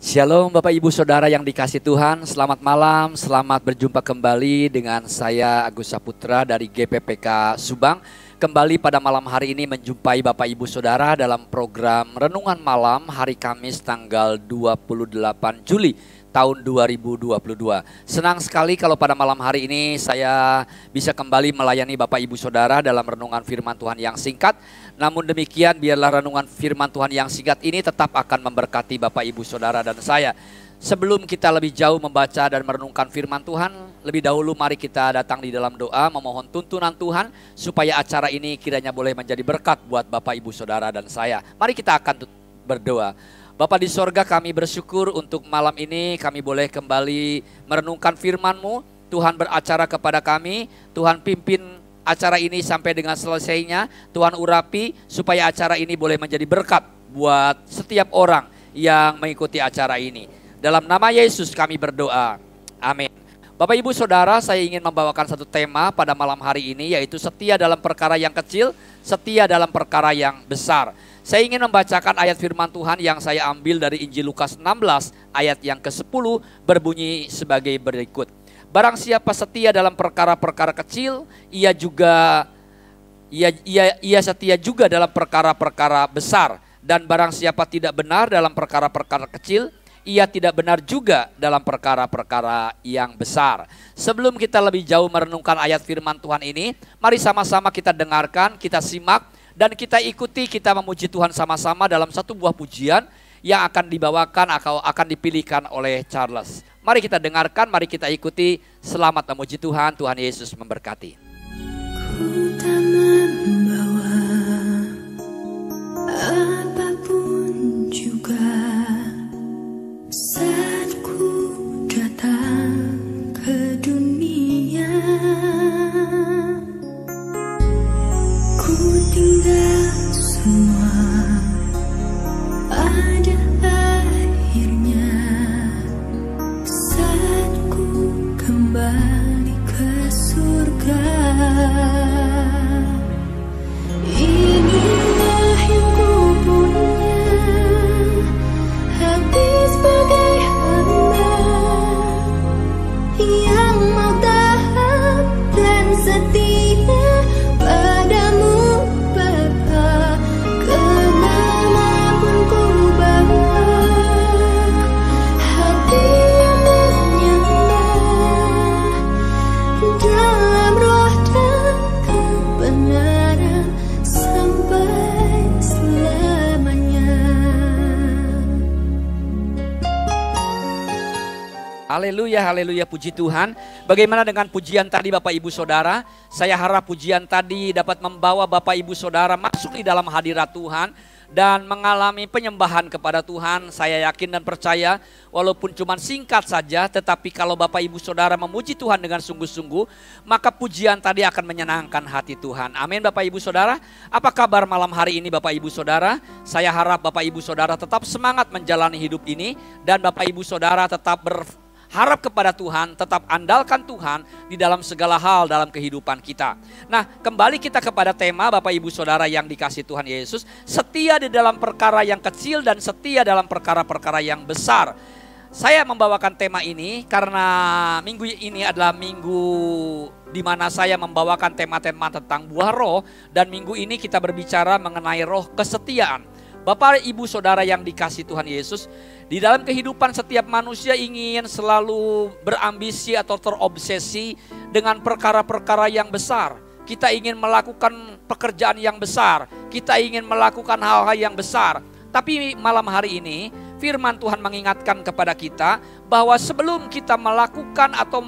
Shalom Bapak Ibu Saudara yang dikasih Tuhan, selamat malam, selamat berjumpa kembali dengan saya Agus Saputra dari GPPK Subang. Kembali pada malam hari ini menjumpai Bapak Ibu Saudara dalam program Renungan Malam hari Kamis tanggal 28 Juli tahun 2022. Senang sekali kalau pada malam hari ini saya bisa kembali melayani Bapak Ibu Saudara dalam renungan firman Tuhan yang singkat. Namun demikian biarlah renungan firman Tuhan yang singkat ini tetap akan memberkati Bapak Ibu Saudara dan saya. Sebelum kita lebih jauh membaca dan merenungkan firman Tuhan, lebih dahulu mari kita datang di dalam doa memohon tuntunan Tuhan supaya acara ini kiranya boleh menjadi berkat buat Bapak Ibu Saudara dan saya. Mari kita akan berdoa. Bapa di sorga, kami bersyukur untuk malam ini kami boleh kembali merenungkan firman-Mu. Tuhan beracara kepada kami, Tuhan pimpin acara ini sampai dengan selesainya. Tuhan urapi supaya acara ini boleh menjadi berkat buat setiap orang yang mengikuti acara ini. Dalam nama Yesus kami berdoa, amin. Bapak Ibu Saudara, saya ingin membawakan satu tema pada malam hari ini, yaitu setia dalam perkara yang kecil, setia dalam perkara yang besar. Saya ingin membacakan ayat firman Tuhan yang saya ambil dari Injil Lukas 16 ayat yang ke-10 berbunyi sebagai berikut. Barang siapa setia dalam perkara-perkara kecil, ia setia juga dalam perkara-perkara besar. Dan barang siapa tidak benar dalam perkara-perkara kecil, ia tidak benar juga dalam perkara-perkara yang besar. Sebelum kita lebih jauh merenungkan ayat firman Tuhan ini, mari sama-sama kita dengarkan, kita simak, dan kita ikuti, kita memuji Tuhan sama-sama dalam satu buah pujian yang akan dibawakan atau akan dipilihkan oleh Charles. Mari kita dengarkan, mari kita ikuti. Selamat memuji Tuhan, Tuhan Yesus memberkati. Ku tak membawa apapun juga saat ku datang ke dunia. Ku tinggal semua pada akhirnya saat ku kembali ke surga. Inilah yang ku punya, hati sebagai hamba yang mau taat dan setia padamu Bapa. Kemanapun ku bawa, hati yang menyembah dalam roh dan kebenaran sampai selamanya. Haleluya, haleluya, puji Tuhan. Bagaimana dengan pujian tadi Bapak Ibu Saudara? Saya harap pujian tadi dapat membawa Bapak Ibu Saudara masuk di dalam hadirat Tuhan dan mengalami penyembahan kepada Tuhan. Saya yakin dan percaya walaupun cuma singkat saja, tetapi kalau Bapak Ibu Saudara memuji Tuhan dengan sungguh-sungguh, maka pujian tadi akan menyenangkan hati Tuhan. Amin Bapak Ibu Saudara. Apa kabar malam hari ini Bapak Ibu Saudara? Saya harap Bapak Ibu Saudara tetap semangat menjalani hidup ini dan Bapak Ibu Saudara tetap harap kepada Tuhan, tetap andalkan Tuhan di dalam segala hal dalam kehidupan kita. Nah, kembali kita kepada tema Bapak Ibu Saudara yang dikasih Tuhan Yesus, setia di dalam perkara yang kecil dan setia dalam perkara-perkara yang besar. Saya membawakan tema ini karena minggu ini adalah minggu di mana saya membawakan tema-tema tentang buah roh, dan minggu ini kita berbicara mengenai roh kesetiaan. Bapak Ibu Saudara yang dikasih Tuhan Yesus, di dalam kehidupan setiap manusia ingin selalu berambisi atau terobsesi dengan perkara-perkara yang besar. Kita ingin melakukan pekerjaan yang besar, kita ingin melakukan hal-hal yang besar. Tapi malam hari ini firman Tuhan mengingatkan kepada kita bahwa sebelum kita melakukan atau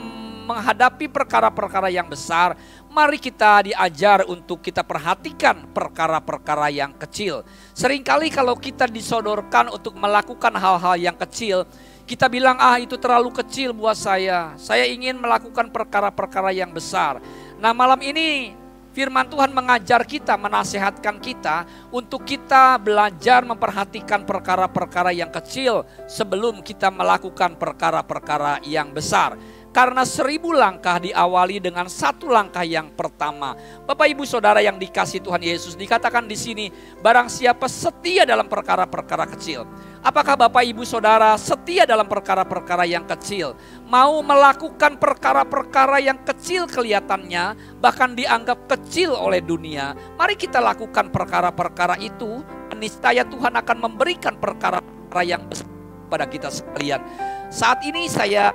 menghadapi perkara-perkara yang besar, mari kita diajar untuk kita perhatikan perkara-perkara yang kecil. Seringkali kalau kita disodorkan untuk melakukan hal-hal yang kecil, kita bilang itu terlalu kecil buat saya ingin melakukan perkara-perkara yang besar. Nah, malam ini firman Tuhan mengajar kita, menasihatkan kita untuk kita belajar memperhatikan perkara-perkara yang kecil sebelum kita melakukan perkara-perkara yang besar. Karena 1000 langkah diawali dengan 1 langkah yang pertama. Bapak Ibu Saudara yang dikasihi Tuhan Yesus, dikatakan di sini, barang siapa setia dalam perkara-perkara kecil. Apakah Bapak Ibu Saudara setia dalam perkara-perkara yang kecil? Mau melakukan perkara-perkara yang kecil kelihatannya, bahkan dianggap kecil oleh dunia. Mari kita lakukan perkara-perkara itu, niscaya Tuhan akan memberikan perkara-perkara yang besar kepada kita sekalian. Saat ini saya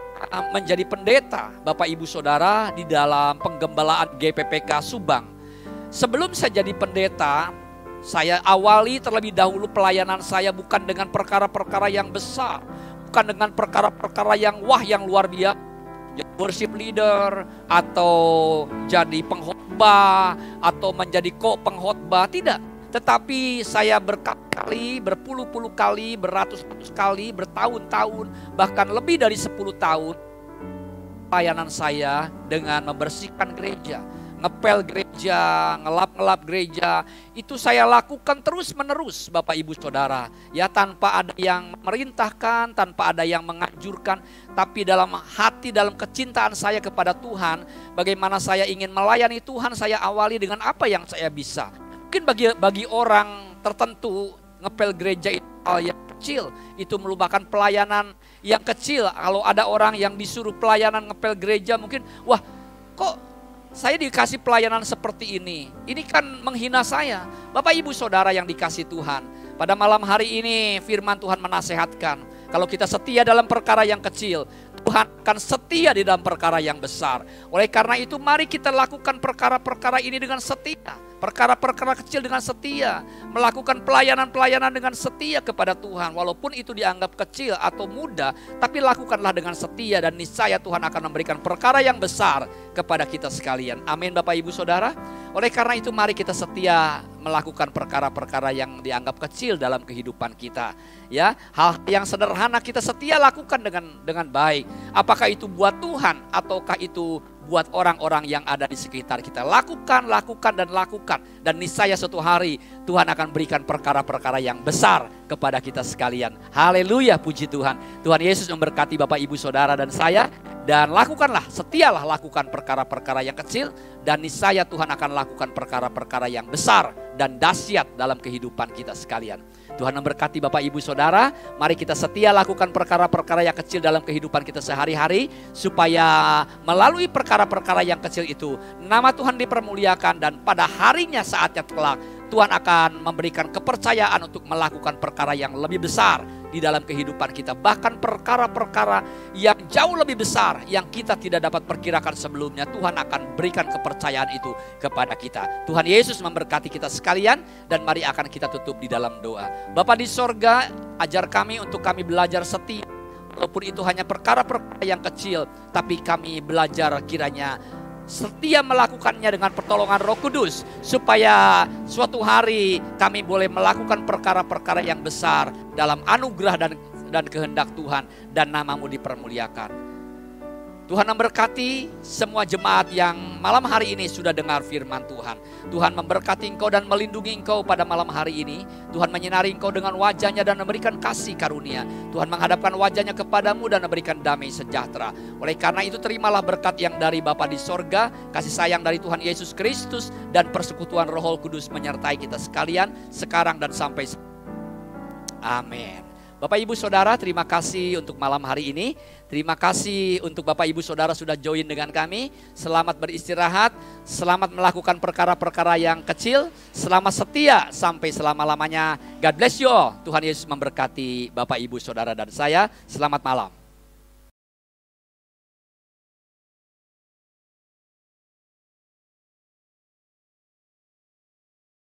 menjadi pendeta, Bapak Ibu Saudara, di dalam penggembalaan GPPK Subang. Sebelum saya jadi pendeta, saya awali terlebih dahulu pelayanan saya bukan dengan perkara-perkara yang besar, bukan dengan perkara-perkara yang yang luar biasa, jadi worship leader atau jadi pengkhotbah atau menjadi pengkhotbah, tidak. Tetapi saya berkali-kali, berpuluh-puluh kali, beratus-ratus kali, bertahun-tahun, bahkan lebih dari 10 tahun pelayanan saya dengan membersihkan gereja, ngepel gereja, ngelap-ngelap gereja. Itu saya lakukan terus-menerus Bapak Ibu Saudara. Ya, tanpa ada yang memerintahkan, tanpa ada yang menganjurkan, tapi dalam hati, dalam kecintaan saya kepada Tuhan, bagaimana saya ingin melayani Tuhan, saya awali dengan apa yang saya bisa. Mungkin bagi orang tertentu ngepel gereja itu hal yang kecil, itu merupakan pelayanan yang kecil. Kalau ada orang yang disuruh pelayanan ngepel gereja, mungkin wah, kok saya dikasih pelayanan seperti ini kan menghina saya. Bapak Ibu Saudara yang dikasih Tuhan, pada malam hari ini firman Tuhan menasehatkan, kalau kita setia dalam perkara yang kecil, Tuhan akan setia di dalam perkara yang besar. Oleh karena itu mari kita lakukan perkara-perkara ini dengan setia. Perkara-perkara kecil dengan setia. Melakukan pelayanan-pelayanan dengan setia kepada Tuhan. Walaupun itu dianggap kecil atau mudah, tapi lakukanlah dengan setia dan niscaya Tuhan akan memberikan perkara yang besar kepada kita sekalian. Amin Bapak Ibu Saudara. Oleh karena itu mari kita setia melakukan perkara-perkara yang dianggap kecil dalam kehidupan kita. Ya, hal yang sederhana kita setia lakukan dengan baik. Apakah itu buat Tuhan ataukah itu buat orang-orang yang ada di sekitar kita. Lakukan dan niscaya suatu hari Tuhan akan berikan perkara-perkara yang besar kepada kita sekalian. Haleluya, puji Tuhan. Tuhan Yesus memberkati Bapak Ibu Saudara dan saya, dan setialah lakukan perkara-perkara yang kecil, dan niscaya Tuhan akan lakukan perkara-perkara yang besar dan dahsyat dalam kehidupan kita sekalian. Tuhan memberkati Bapak Ibu Saudara. Mari kita setia lakukan perkara-perkara yang kecil dalam kehidupan kita sehari-hari, supaya melalui perkara-perkara yang kecil itu nama Tuhan dipermuliakan, dan pada harinya saatnya kelak Tuhan akan memberikan kepercayaan untuk melakukan perkara yang lebih besar di dalam kehidupan kita. Bahkan perkara-perkara yang jauh lebih besar yang kita tidak dapat perkirakan sebelumnya, Tuhan akan berikan kepercayaan itu kepada kita. Tuhan Yesus memberkati kita sekalian, dan mari akan kita tutup di dalam doa. Bapa di sorga, ajar kami untuk kami belajar setia. Walaupun itu hanya perkara-perkara yang kecil, tapi kami belajar kiranya setia melakukannya dengan pertolongan Roh Kudus, supaya suatu hari kami boleh melakukan perkara-perkara yang besar dalam anugerah dan kehendak Tuhan, dan nama-Mu dipermuliakan. Tuhan memberkati semua jemaat yang malam hari ini sudah dengar firman Tuhan. Tuhan memberkati engkau dan melindungi engkau pada malam hari ini. Tuhan menyinari engkau dengan wajahnya dan memberikan kasih karunia. Tuhan menghadapkan wajahnya kepadamu dan memberikan damai sejahtera. Oleh karena itu terimalah berkat yang dari Bapa di sorga, kasih sayang dari Tuhan Yesus Kristus, dan persekutuan Roh Kudus menyertai kita sekalian sekarang dan sampai. Amin. Bapak Ibu Saudara, terima kasih untuk malam hari ini. Terima kasih untuk Bapak Ibu Saudara sudah join dengan kami. Selamat beristirahat, selamat melakukan perkara-perkara yang kecil, selamat setia sampai selama-lamanya. God bless you all. Tuhan Yesus memberkati Bapak Ibu Saudara dan saya. Selamat malam.